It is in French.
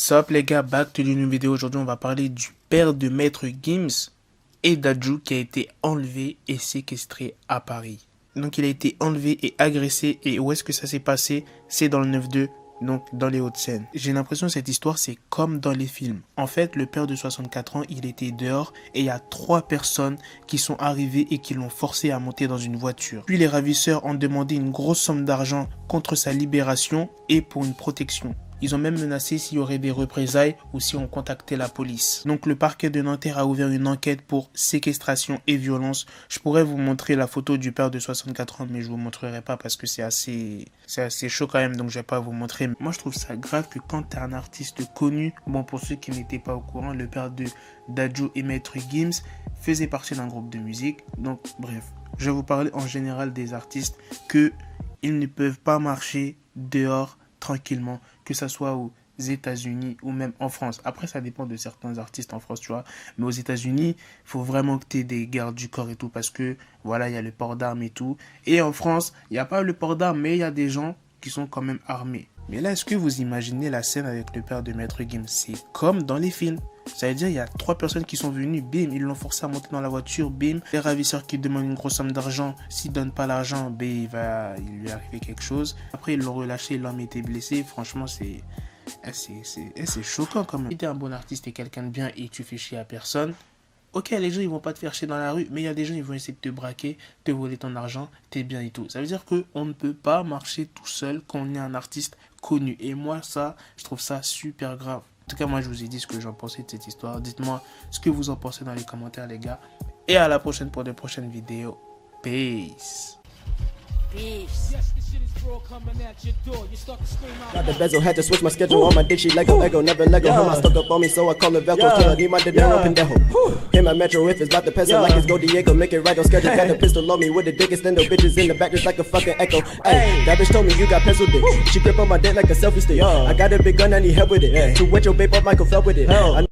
Sup les gars, back to the new vidéo. Aujourd'hui on va parler du père de Maître Gims et Dadju qui a été enlevé et séquestré à Paris. Donc il a été enlevé et agressé, et où est-ce que ça s'est passé? C'est dans le 9-2, donc dans les Hauts-de-Seine. J'ai l'impression que cette histoire c'est comme dans les films. En fait le père de 64 ans il était dehors et il y a 3 personnes qui sont arrivées et qui l'ont forcé à monter dans une voiture. Puis les ravisseurs ont demandé une grosse somme d'argent contre sa libération et pour une protection. Ils ont même menacé s'il y aurait des représailles ou si on contactait la police. Donc le parquet de Nanterre a ouvert une enquête pour séquestration et violence. Je pourrais vous montrer la photo du père de 64 ans, mais je vous montrerai pas parce que c'est assez chaud quand même, donc je vais pas vous montrer. Moi je trouve ça grave que quand tu es un artiste connu, bon pour ceux qui n'étaient pas au courant, le père de Dadju et Maître Gims faisait partie d'un groupe de musique. Donc bref, je vais vous parler en général des artistes que ils ne peuvent pas marcher dehors tranquillement, que ça soit aux États-Unis ou même en France. Après, ça dépend de certains artistes en France, tu vois. Mais aux États-Unis, il faut vraiment que tu aies des gardes du corps et tout, parce que voilà, il y a le port d'armes et tout. Et en France, il n'y a pas le port d'armes, mais il y a des gens qui sont quand même armés. Mais là, est-ce que vous imaginez la scène avec le père de Maître Gims? C'est comme dans les films. Ça veut dire il y a 3 personnes qui sont venues, bim, ils l'ont forcé à monter dans la voiture, bim, les ravisseurs qui demandent une grosse somme d'argent, s'ils ne donnent pas l'argent, bim, il lui arrive quelque chose. Après ils l'ont relâché, l'homme était blessé, franchement c'est choquant quand même. Si tu es un bon artiste et quelqu'un de bien et tu fais chier à personne, ok, les gens ils vont pas te faire chier dans la rue, mais il y a des gens ils vont essayer de te braquer, te voler ton argent, tes biens et tout. Ça veut dire qu'on ne peut pas marcher tout seul quand on est un artiste connu. Et moi ça, je trouve ça super grave. En tout cas, moi, je vous ai dit ce que j'en pensais de cette histoire. Dites-moi ce que vous en pensez dans les commentaires, les gars. Et à la prochaine pour de prochaines vidéos. Peace. Got the bezel, had to switch my schedule on my dick, she Lego, never Lego. I stuck up on me, so I call it Velcro. Killer, need my dinero, pendejo. Hit my metro if it's about the peso, like it's Go Diego, make it right on schedule. Got the pistol on me with the dick, extend the bitches in the back just like a fucking echo. Hey, that bitch told me you got pencil dick. She grip on my dick like a selfie stick. I got a big gun, I need help with it. To wet your babe up, Michael fell with it.